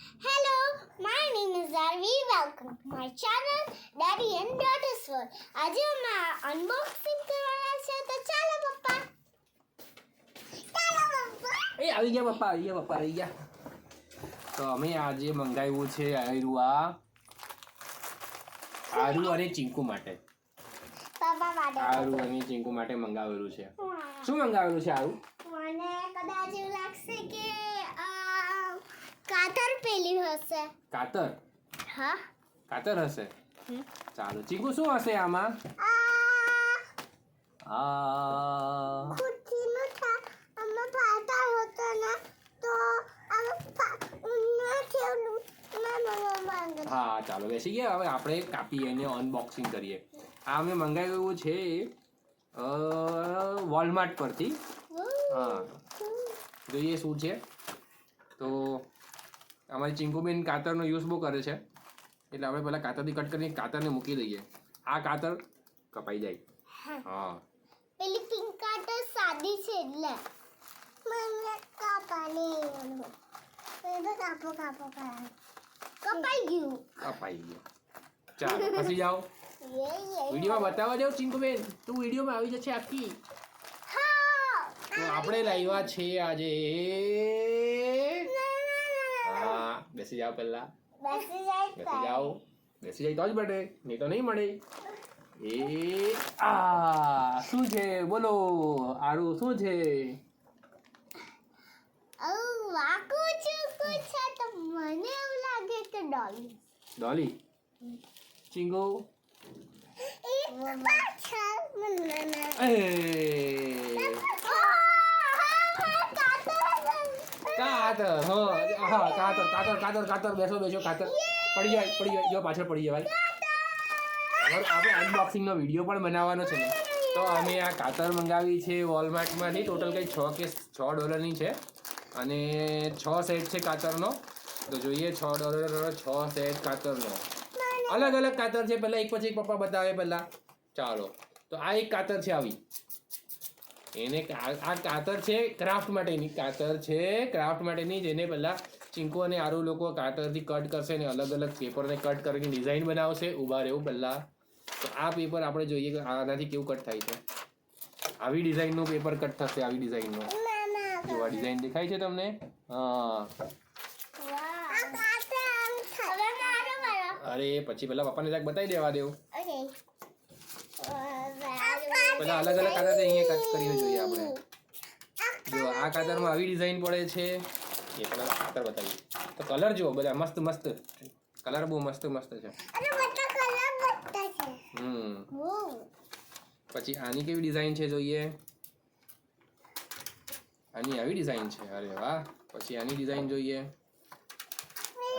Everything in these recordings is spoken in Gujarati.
Hello, my name is Arvi. Welcome to my channel, Daddy and Daughter's World. આજે અમે અનબોક્સિંગ કરવાના છે તો ચાલો પપ્પા. એ આવી ગયા પપ્પા આવી ગયા તો અમે આજે મંગાવ્યું છે આરુ અને ચીંકુ માટે પપ્પા માટે. આરુ અને ચીંકુ માટે મંગાવેલું છે. શું મંગાવેલું છે આરુ? મને કદાચ એવું લાગશે કે કાતર પેલી હશે. કાતર? હા, કાતર હશે. ચાલો, ચીંકુ શું હશે આમાં? ખુરશીનું થા આમાં પાટા હતો ને તો હા, ચાલો બેસી ગયા. હવે આપણે કાપીએ અને અનબોક્સિંગ કરીએ. આ અમે મંગાવ્યું છે વોલમાર્ટ પરથી. હા, જોઈએ શું છે. તો અમારી ચીંકુબેન કાતરનો યુઝ બહુ કરે છે, એટલે આપણે પહેલાં કાતરથી કટ કરીને કાતરને મૂકી દઈએ. આ કાતર કપાઈ જાય. હા, પેલી પિંક કાતર સાદી છે એટલે મને કાપાની કપાઈ ગયું. ચાલો પછી જાઓ. વિડીયોમાં બતાવવા જાવ ચીંકુબેન, તું વિડીયોમાં આવી જશે આખી. તો આપણે લાવ્યા છે આજે. હા, બેસી જાઓ પહેલા. બેસી જાઓ. બેસી જાય તો જ મળે, નહીં તો નહીં મળે. શું છે બોલો આરુ? શું છે? વાકુ ચૂકુ છે તો મને એવું લાગે કે ડોલી. ડોલી? ચીંગુ? કાતર. બેસો કાતર પડી જાય જો પાછળ પડી જાય. આપણે અનબોક્સિંગનો વિડીયો પણ બનાવવાનો છે ને, તો અમે આ કાતર મંગાવી છે વોલમાર્ટમાંથી. ટોટલ કંઈ $6 છે અને 6 સેટ છે કાતરનો. તો જોઈએ $6 6 સેટ કાતરનો. અલગ અલગ કાતર છે. પહેલાં એક પછી એક પપ્પા બતાવે પહેલાં. ચાલો, તો આ એક કાતર છે આવી. આ કાતર છે ક્રાફ્ટ માટેની જેને પહેલાં ચીંકુ અને આરુ લોકો કાતરથી કટ કરશે ને અલગ અલગ પેપરને કટ કરીને ડિઝાઇન બનાવશે. ઊભા રહેવું પહેલાં. તો આ પેપર આપણે જોઈએ કે આનાથી કેવું કટ થાય છે. આવી ડિઝાઇનનું પેપર કટ થશે. આવી ડિઝાઇનનું જો આ ડિઝાઇન દેખાય છે તમને? હા. અરે પછી પહેલાં પપ્પાને જરાક બતાવી દેવા દેવું. પહેલાં અલગ અલગ કાતર અહીંયા કટ કરીને જોઈએ આપણે. જો આ કાતરમાં આવી ડિઝાઇન પડે છે. એ પહેલાં કાતર બતાવીએ. તો કલર જુઓ બધા મસ્ત કલર બહુ મસ્ત છે. પછી આની કેવી ડિઝાઇન છે જોઈએ. આની આવી ડિઝાઇન છે. અરે વાહ. પછી આની ડિઝાઇન જોઈએ.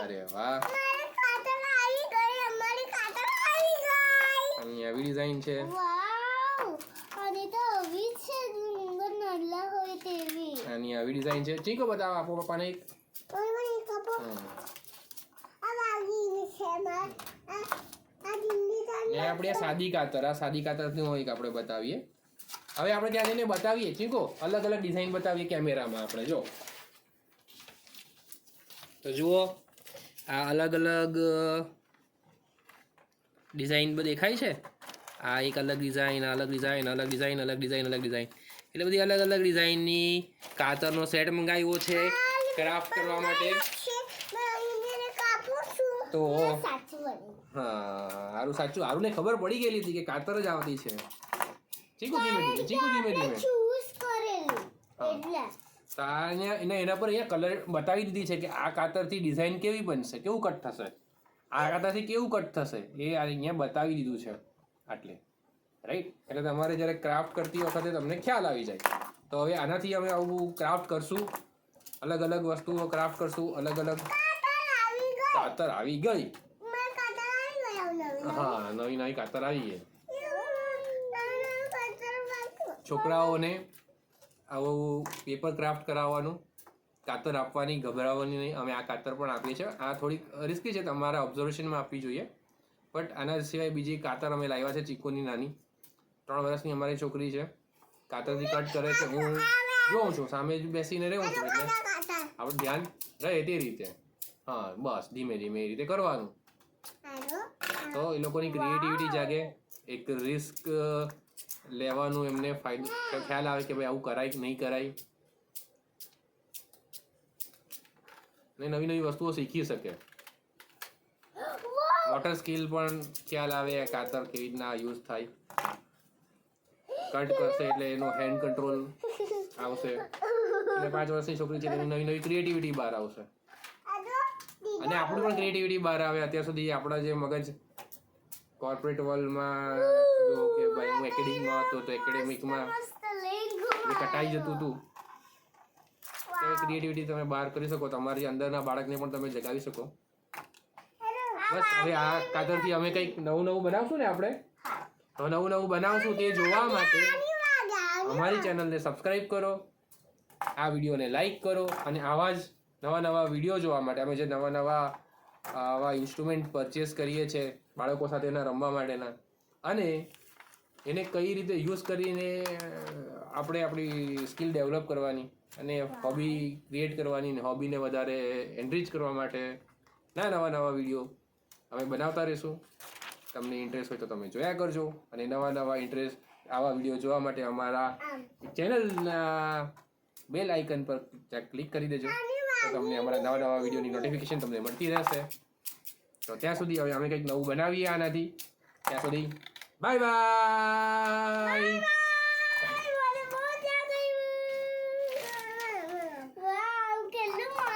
અરે વાહ. આની આવી ડિઝાઇન છે. આની આવી ડિઝાઇન છે. ચીંકો બતાવો આપો પપ્પાને એક. ને આપણે સાદી કાતર હોય કે આપણે બતાવીએ. હવે આપણે ત્યાં જઈને બતાવીએ ચીંકો. અલગ અલગ ડિઝાઇન બતાવીએ કેમેરામાં આપણે. જો તો જુઓ આ અલગ અલગ ડિઝાઇન દેખાય છે. આ એક અલગ ડિઝાઇન એટલે બધી અલગ અલગ ડિઝાઇનની કાતરનો સેટ મંગાવ્યો છે ક્રાફ્ટ કરવા માટે. તો હા, આરુને ખબર પડી ગયેલી હતી કે કાતર જ આવતી છે. ચીકુ ધીમે તો એના પર અહીંયા કલર બતાવી દીધી છે કે આ કાતરથી ડિઝાઇન કેવી બનશે, કેવું કટ થશે. આ કાતરથી કેવું કટ થશે એ અહીંયા બતાવી દીધું છે. આટલે રાઈટ. એટલે તમારે જ્યારે ક્રાફ્ટ કરતી વખતે તમને ખ્યાલ આવી જાય. તો હવે આનાથી અમે આવું ક્રાફ્ટ કરશું. અલગ અલગ વસ્તુઓ ક્રાફ્ટ કરશું. અલગ અલગ કાતર આવી ગઈ. હા, નવી કાતર આવી ગઈ. છોકરાઓને આવું પેપર ક્રાફ્ટ કરાવવાનું, કાતર આપવાની, ગભરાવાની નહીં. અમે આ કાતર પણ આપીએ છીએ. આ થોડીક રિસ્કી છે, તમારા ઓબ્ઝર્વેશનમાં આપવી જોઈએ. બટ આના સિવાય બીજી કાતર અમે લાવ્યા છે. ચીકુની નાની 3 વર્ષની અમારી છોકરી છે. કાતરથી કટ કરે છે. હું જોઉં છું, સામે બેસીને રહું છું, એટલે આપણું ધ્યાન રહે તે રીતે. હા બસ ધીમે ધીમે એ રીતે કરવાનું હાલો તો એ લોકોની ક્રિએટિવિટી જાગે એક રિસ્ક લેવાનું એમને ફાયદો ખ્યાલ આવે કે ભાઈ આવું કરાય કે નહીં કરાય અને નવી નવી વસ્તુઓ શીખી શકે મોટર સ્કિલ પણ ખ્યાલ આવે આ કાતર કેવી રીતના યુઝ થાય કટ કરશે એટલે એનો હેન્ડ કંટ્રોલ આવશે અને 5 વર્ષની છોકરી છે તેની નવી નવી ક્રિએટિવિટી બહાર આવશે અને આપણું પણ ક્રિએટિવિટી બહાર આવે અત્યાર સુધી આપણા જે મગજ કોર્પોરેટ વર્લ્ડમાં જો કે ભાઈ હું એકેડેમિકમાં હતો તો એકેડેમિકમાં જે કટાઈ જતું હતું તે ક્રિએટિવિટી તમે બહાર કરી શકો તમારી અંદરના બાળકને પણ તમે જગાવી શકો બસ હવે આ કાતરથી અમે કંઈક નવું નવું બનાવશું ને આપણે તો નવું નવું બનાવશું તે જોવા માટે અમારી ચેનલને સબસ્ક્રાઈબ કરો આ વિડીયોને લાઈક કરો અને આવા જ નવા નવા વિડીયો જોવા માટે અમે જે નવા નવા આવા ઇન્સ્ટ્રુમેન્ટ પરચેસ કરીએ છીએ બાળકો સાથેના રમવા માટેના અને એને કઈ રીતે યુઝ કરીને આપણે આપણી સ્કિલ ડેવલપ કરવાની અને હોબી ક્રિએટ કરવાની ને હોબીને વધારે એનરીચ કરવા માટે નવા નવા વિડીયો અમે બનાવતા રહીશું તમને ઇન્ટરેસ્ટ હોય તો તમે જોયા કરજો અને નવા નવા ઇન્ટરેસ્ટ આવા વિડીયો જોવા માટે અમારા ચેનલના બેલ આઇકન પર ક્લિક કરી દેજો તો તમને અમારા નવા નવા વિડીયોની નોટિફિકેશન તમને મળતી રહેશે તો ત્યાં સુધી હવે અમે કંઈક નવું બનાવીએ આનાથી ત્યાં સુધી બાય બાય